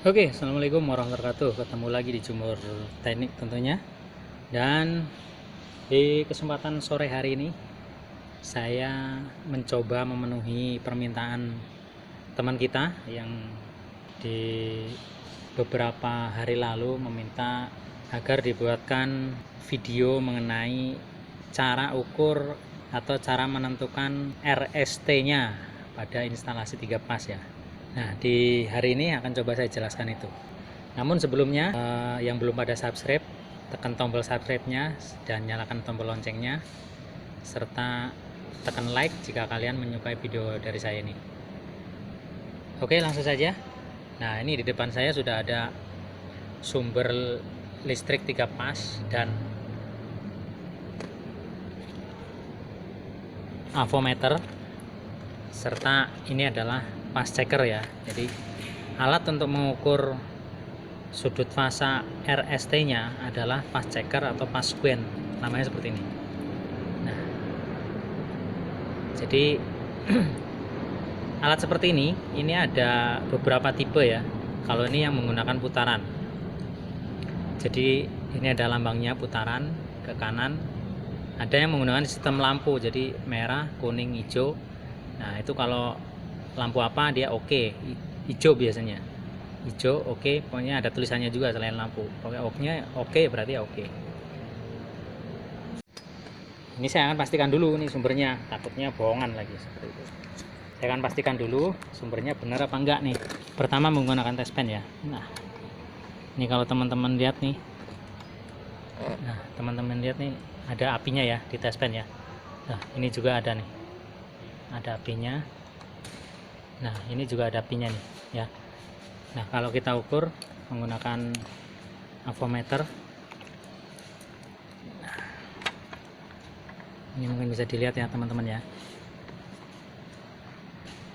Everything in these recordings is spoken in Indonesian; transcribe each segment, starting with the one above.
Oke, assalamualaikum warahmatullahi wabarakatuh. Ketemu lagi di Jumur Teknik tentunya. Dan di kesempatan sore hari ini, saya mencoba memenuhi permintaan teman kita yang di beberapa hari lalu meminta agar dibuatkan video mengenai cara ukur atau cara menentukan RST-nya pada instalasi 3 pas ya. Nah, di hari ini akan coba saya jelaskan itu. Namun sebelumnya, yang belum pada subscribe, tekan tombol subscribe-nya dan nyalakan tombol loncengnya, serta tekan like jika kalian menyukai video dari saya ini. Oke, langsung saja. Nah, ini di depan saya sudah ada sumber listrik 3 pas dan avometer, serta ini adalah pas checker ya. Jadi alat untuk mengukur sudut fasa RST nya adalah pas checker atau pas squint, namanya seperti ini. Nah, jadi alat seperti ini ada beberapa tipe ya. Kalau ini yang menggunakan putaran, jadi ini ada lambangnya putaran ke kanan. Ada yang menggunakan sistem lampu, jadi merah, kuning, hijau. Nah, itu kalau lampu apa dia oke, hijau biasanya. Hijau oke, pokoknya ada tulisannya juga selain lampu. Pokoknya oke berarti oke. Ini saya akan pastikan dulu nih sumbernya, takutnya bohongan lagi seperti itu. Saya akan pastikan dulu sumbernya benar apa enggak nih. Pertama menggunakan test pen ya. Nah, ini kalau teman-teman lihat nih. Nah, teman-teman lihat nih ada apinya ya di test pen ya. Nah, ini juga ada nih. Ada apinya. Nah, ini juga ada apinya nih ya. Nah, kalau kita ukur menggunakan avometer, nah, ini mungkin bisa dilihat ya teman-teman ya.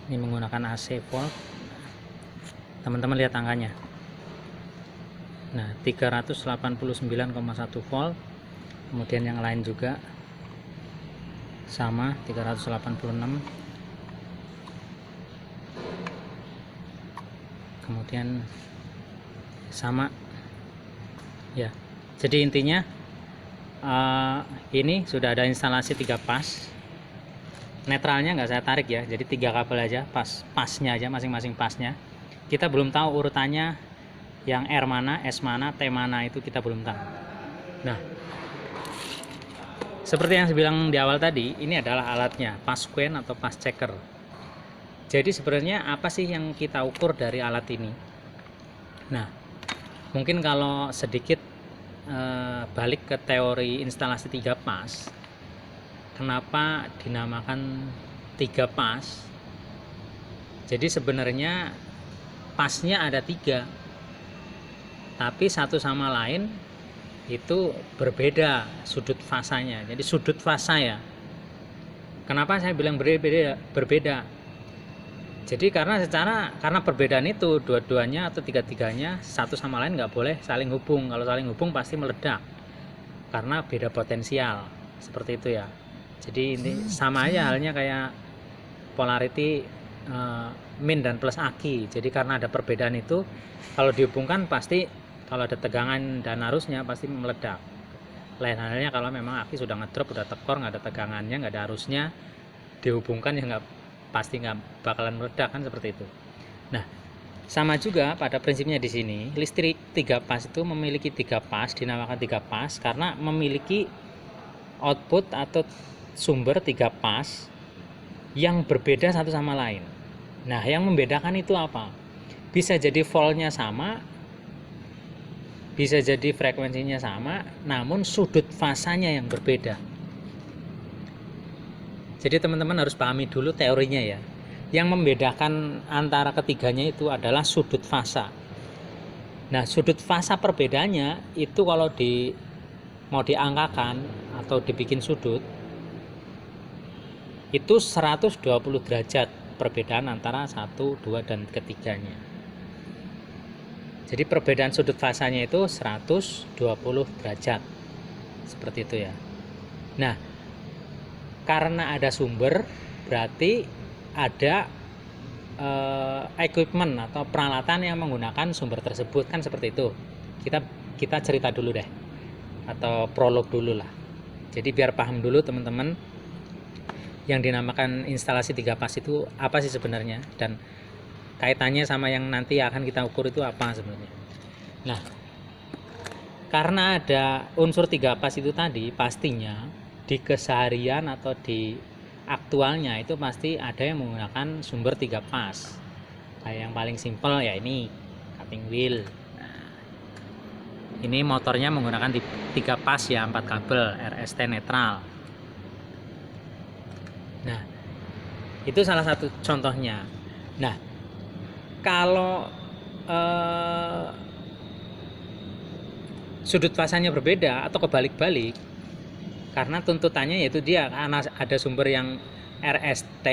Ini menggunakan AC volt. Teman-teman lihat angkanya. Nah, 389,1 volt. Kemudian yang lain juga sama 386. Kemudian sama ya. Jadi intinya ini sudah ada instalasi 3 pas. Netralnya nggak saya tarik ya, jadi 3 kabel aja, pasnya aja, masing-masing pasnya. Kita belum tahu urutannya, yang R mana, S mana, T mana, itu kita belum tahu. Nah, seperti yang saya bilang di awal tadi, ini adalah alatnya, pas squint atau pas checker. Jadi sebenarnya apa sih yang kita ukur dari alat ini? Nah, mungkin kalau sedikit balik ke teori instalasi 3 pas, kenapa dinamakan 3 pas? Jadi sebenarnya pasnya ada 3, tapi satu sama lain itu berbeda sudut fasanya. Jadi sudut fasa ya. Kenapa saya bilang berbeda? Jadi karena perbedaan itu dua-duanya atau tiga-tiganya satu sama lain nggak boleh saling hubung. Kalau saling hubung pasti meledak karena beda potensial, seperti itu ya. Jadi ini sama aja halnya kayak polarity min dan plus aki. Jadi karena ada perbedaan itu, kalau dihubungkan pasti, kalau ada tegangan dan arusnya pasti meledak. Lain halnya kalau memang aki sudah ngedrop, udah tekor, nggak ada tegangannya, nggak ada arusnya, dihubungkan ya pasti nggak bakalan meledak, kan seperti itu. Nah, sama juga pada prinsipnya di sini, listrik 3 pas itu memiliki 3 pas, dinamakan 3 pas karena memiliki output atau sumber 3 pas yang berbeda satu sama lain. Nah, yang membedakan itu apa? Bisa jadi voltnya sama, bisa jadi frekuensinya sama, namun sudut fasanya yang berbeda. Jadi teman-teman harus pahami dulu teorinya ya. Yang membedakan antara ketiganya itu adalah sudut fasa. Nah, sudut fasa perbedaannya itu kalau mau diangkakan atau dibikin sudut, itu 120 derajat perbedaan antara 1, 2, dan ketiganya. Jadi perbedaan sudut fasanya itu 120 derajat. Seperti itu ya. Nah, karena ada sumber, berarti ada equipment atau peralatan yang menggunakan sumber tersebut, kan seperti itu. Kita cerita dulu deh, atau prolog dulu lah. Jadi biar paham dulu teman-teman, yang dinamakan instalasi 3 pas itu apa sih sebenarnya, dan kaitannya sama yang nanti akan kita ukur itu apa sebenarnya. Nah, karena ada unsur 3 pas itu tadi, pastinya di keseharian atau di aktualnya itu pasti ada yang menggunakan sumber 3 pas. Kayak yang paling simpel ya ini cutting wheel. Nah, ini motornya menggunakan 3 pas ya, 4 kabel RST netral. Nah, itu salah satu contohnya. Nah, kalau sudut pasangnya berbeda atau kebalik-balik, karena tuntutannya yaitu dia karena ada sumber yang RST,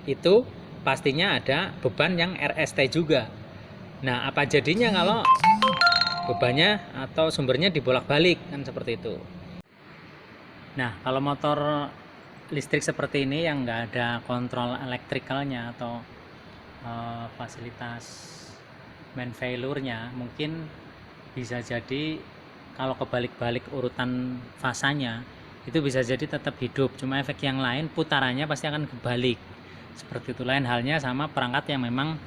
itu pastinya ada beban yang RST juga. Nah, apa jadinya kalau bebannya atau sumbernya dibolak-balik, kan seperti itu. Nah, kalau motor listrik seperti ini yang nggak ada kontrol elektrikalnya atau fasilitas main failure-nya, mungkin bisa jadi kalau kebalik-balik urutan fasanya itu bisa jadi tetap hidup, cuma efek yang lain putarannya pasti akan kebalik. Seperti itu. Lain halnya sama perangkat yang memang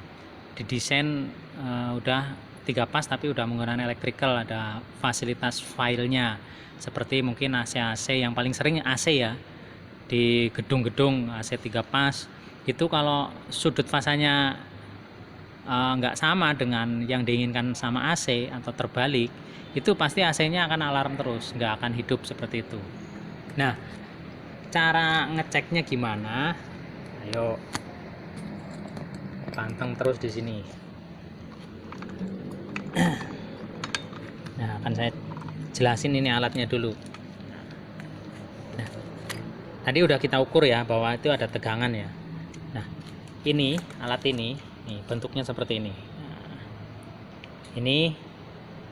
didesain udah 3 pas tapi udah menggunakan electrical, ada fasilitas filenya seperti mungkin AC yang paling sering AC ya, di gedung-gedung AC 3 pas itu kalau sudut fasanya nggak sama dengan yang diinginkan sama AC atau terbalik, itu pasti AC-nya akan alarm terus, nggak akan hidup seperti itu. Nah, cara ngeceknya gimana? Ayo, panteng terus di sini. Nah, akan saya jelasin ini alatnya dulu. Nah, tadi udah kita ukur ya bahwa itu ada tegangan ya. Nah, ini alat ini, nih bentuknya seperti ini. Nah, ini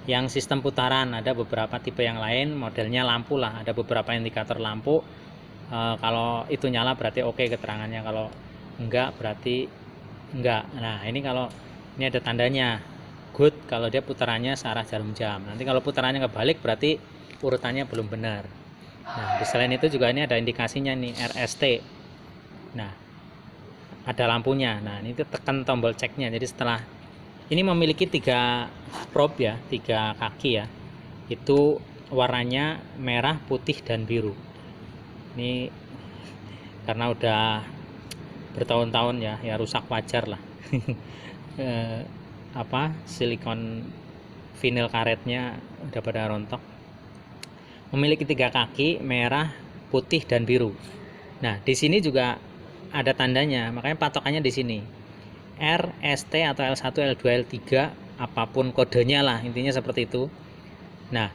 yang sistem putaran, ada beberapa tipe yang lain, modelnya lampu lah, ada beberapa indikator lampu. Kalau itu nyala berarti oke keterangannya, kalau enggak berarti enggak. Nah, ini kalau ini ada tandanya good kalau dia putarannya searah jarum jam. Nanti kalau putarannya kebalik berarti urutannya belum benar. Nah, selain itu juga ini ada indikasinya nih RST. Nah, ada lampunya. Nah, ini tekan tombol ceknya. Jadi setelah ini memiliki 3 probe ya, 3 kaki ya. Itu warnanya merah, putih, dan biru. Ini karena udah bertahun-tahun ya rusak wajar lah. Silikon vinil karetnya udah pada rontok. Memiliki 3 kaki, merah, putih, dan biru. Nah, di sini juga ada tandanya, makanya patokannya di sini. R, ST atau L1, L2, L3, apapun kodenya lah, intinya seperti itu. Nah,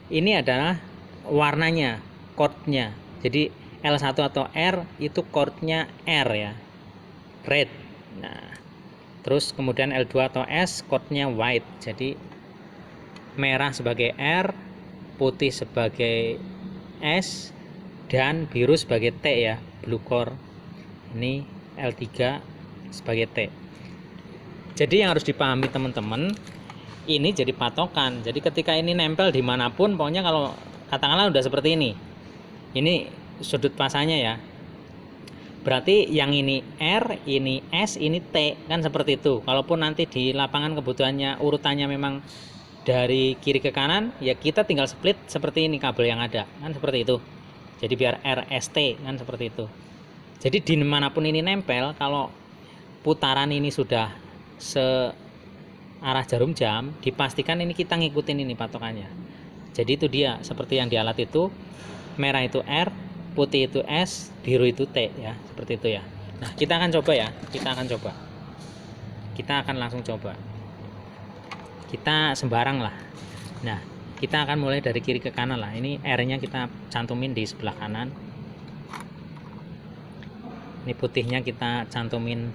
ini adalah warnanya, chordnya. Jadi L1 atau R itu chordnya R ya, red. Nah, terus kemudian L2 atau S chordnya white. Jadi merah sebagai R, putih sebagai S, dan biru sebagai T ya, blue core. Ini L3 sebagai T. Jadi yang harus dipahami teman-teman, ini jadi patokan. Jadi ketika ini nempel dimanapun, pokoknya kalau katakanlah udah seperti ini sudut pasangnya ya, berarti yang ini R, ini S, ini T, kan seperti itu. Kalaupun nanti di lapangan kebutuhannya urutannya memang dari kiri ke kanan, ya kita tinggal split seperti ini kabel yang ada, kan seperti itu. Jadi biar RST kan seperti itu. Jadi dimanapun ini nempel, kalau putaran ini sudah searah jarum jam, dipastikan ini kita ngikutin ini patokannya. Jadi itu dia, seperti yang di alat itu, merah itu R, putih itu S, biru itu T ya, seperti itu ya. Nah, kita akan coba ya, kita akan langsung coba. Kita sembarang lah. Nah, kita akan mulai dari kiri ke kanan lah. Ini R-nya kita cantumin di sebelah kanan. Ini putihnya kita cantumin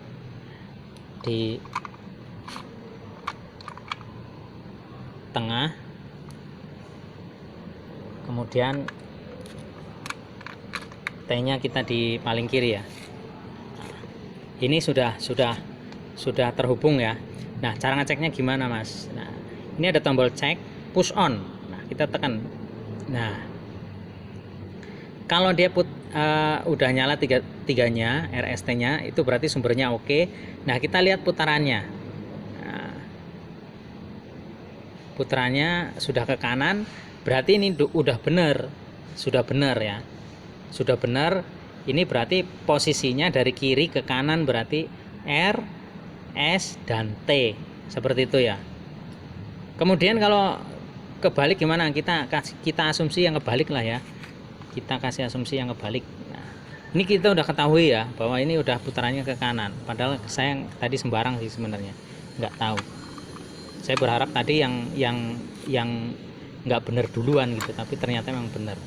di tengah. Kemudian T-nya kita di paling kiri ya. Ini sudah sudah terhubung ya. Nah, cara ngeceknya gimana Mas? Nah, ini ada tombol cek push on. Nah, kita tekan. Nah, kalau dia udah nyala tiganya RST-nya, itu berarti sumbernya oke. Nah, kita lihat putarannya. Nah, putarannya sudah ke kanan, berarti ini udah bener, sudah bener ya, sudah bener. Ini berarti posisinya dari kiri ke kanan, berarti R, S, dan T, seperti itu ya. Kemudian kalau kebalik gimana? Kita asumsi yang kebalik lah ya. Kita kasih asumsi yang kebalik. Nah, ini kita udah ketahui ya bahwa ini udah putarannya ke kanan. Padahal saya tadi sembarang sih sebenarnya, nggak tahu. Saya berharap tadi yang nggak bener duluan gitu, tapi ternyata memang bener.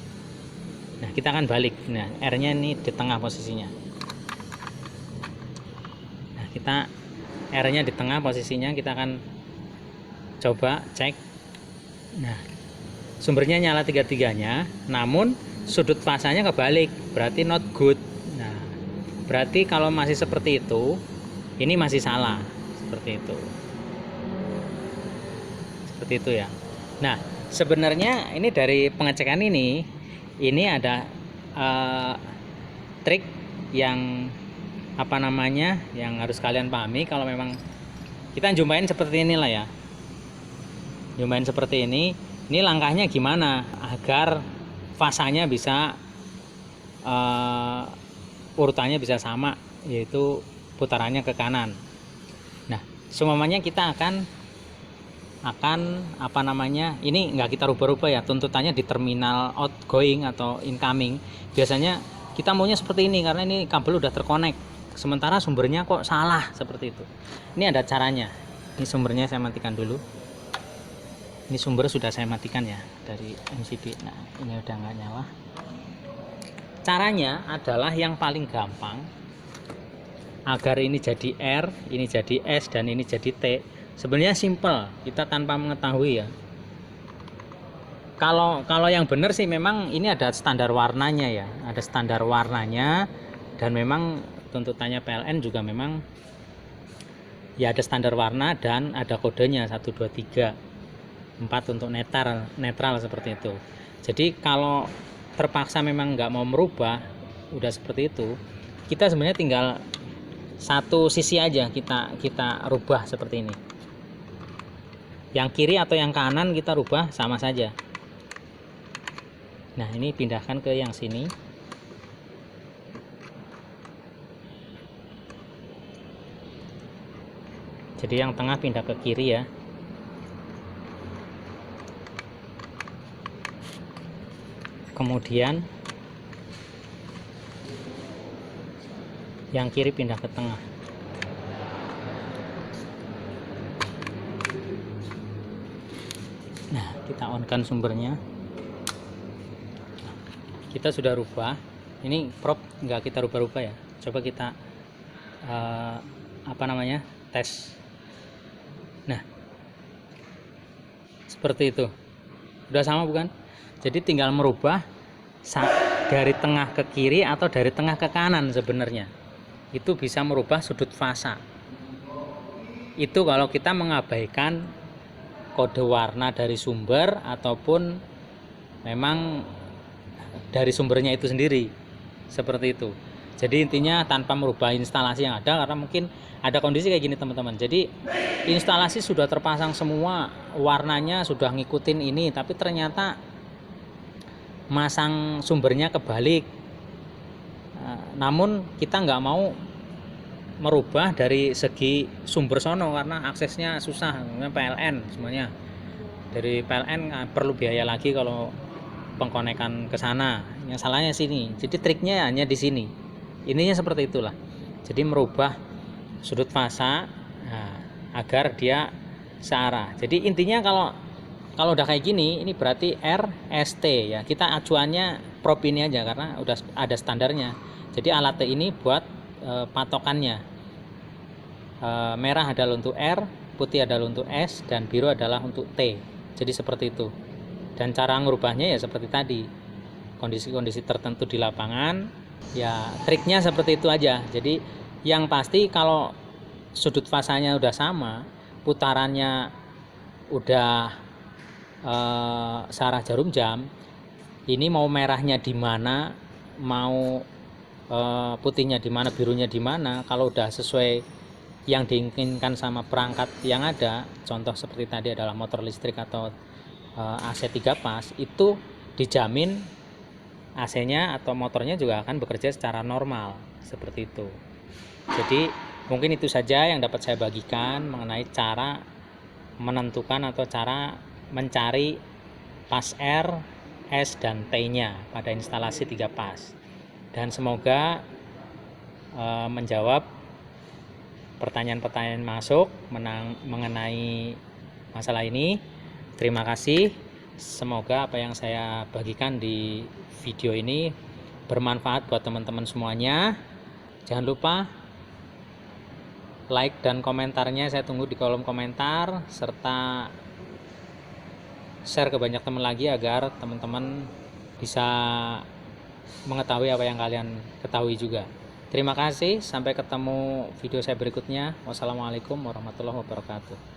Nah, kita akan balik. Nah, R-nya ini di tengah posisinya. Nah, kita R-nya di tengah posisinya, kita akan coba cek. Nah, sumbernya nyala tiga-tiganya, namun sudut fasanya kebalik, berarti not good. Nah, berarti kalau masih seperti itu, ini masih salah, seperti itu. Seperti itu ya. Nah, sebenarnya ini dari pengecekan ini ada trik yang apa namanya, yang harus kalian pahami. Kalau memang kita jumpain seperti inilah ya, jumpain seperti ini langkahnya gimana agar fasanya bisa urutannya bisa sama, yaitu putarannya ke kanan. Nah, semuanya kita akan apa namanya, ini nggak kita rubah-rubah ya, tuntutannya di terminal outgoing atau incoming. Biasanya kita maunya seperti ini karena ini kabel udah terkonek, sementara sumbernya kok salah, seperti itu. Ini ada caranya. Ini sumbernya saya matikan dulu. Ini sumber sudah saya matikan ya dari MCB. Nah, ini udah nggak nyala. Caranya adalah yang paling gampang agar ini jadi R, ini jadi S, dan ini jadi T. Sebenarnya simple, kita tanpa mengetahui ya. Kalau yang benar sih memang ini ada standar warnanya ya, ada standar warnanya, dan memang tuntutannya PLN juga memang ya ada standar warna dan ada kodenya 1 2 3 4 untuk netral seperti itu. Jadi kalau terpaksa memang nggak mau merubah, udah seperti itu, kita sebenarnya tinggal satu sisi aja kita rubah seperti ini. Yang kiri atau yang kanan kita rubah sama saja. Nah, ini pindahkan ke yang sini. Jadi yang tengah pindah ke kiri ya. Kemudian yang kiri pindah ke tengah. Nah, kita on kan sumbernya. Kita sudah rubah. Ini prop nggak kita rubah-rubah ya. Coba kita apa namanya, tes. Nah, seperti itu. Udah sama bukan? Jadi tinggal merubah dari tengah ke kiri atau dari tengah ke kanan sebenarnya. Itu bisa merubah sudut fasa. Itu kalau kita mengabaikan kode warna dari sumber ataupun memang dari sumbernya itu sendiri, seperti itu. Jadi intinya tanpa merubah instalasi yang ada, karena mungkin ada kondisi kayak gini teman-teman. Jadi instalasi sudah terpasang semua, warnanya sudah ngikutin ini, tapi ternyata masang sumbernya kebalik. Namun kita nggak mau merubah dari segi sumber sono karena aksesnya susah, PLN semuanya. Dari PLN perlu biaya lagi kalau pengkonekan ke sana. Yang salahnya sini. Jadi triknya hanya di sini. Ininya seperti itulah. Jadi merubah sudut fasa agar dia searah. Jadi intinya kalau udah kayak gini, ini berarti RST ya. Kita acuannya prop ini aja karena udah ada standarnya. Jadi alat ini buat patokannya. Merah adalah untuk R, putih adalah untuk S, dan biru adalah untuk T. Jadi seperti itu. Dan cara ngerubahnya ya seperti tadi. Kondisi-kondisi tertentu di lapangan, ya triknya seperti itu aja. Jadi yang pasti kalau sudut fasanya udah sama, putarannya udah searah jarum jam, ini mau merahnya di mana, mau putihnya di mana, birunya di mana, kalau udah sesuai yang diinginkan sama perangkat yang ada, contoh seperti tadi adalah motor listrik atau AC 3 pas, itu dijamin AC-nya atau motornya juga akan bekerja secara normal, seperti itu. Jadi mungkin itu saja yang dapat saya bagikan mengenai cara menentukan atau cara mencari pas R, S, dan T-nya pada instalasi 3 pas. Dan semoga menjawab pertanyaan-pertanyaan masuk mengenai masalah ini. Terima kasih. Semoga apa yang saya bagikan di video ini bermanfaat buat teman-teman semuanya. Jangan lupa like dan komentarnya saya tunggu di kolom komentar, serta share ke banyak teman lagi agar teman-teman bisa mengetahui apa yang kalian ketahui juga. Terima kasih, sampai ketemu video saya berikutnya. Wassalamualaikum warahmatullahi wabarakatuh.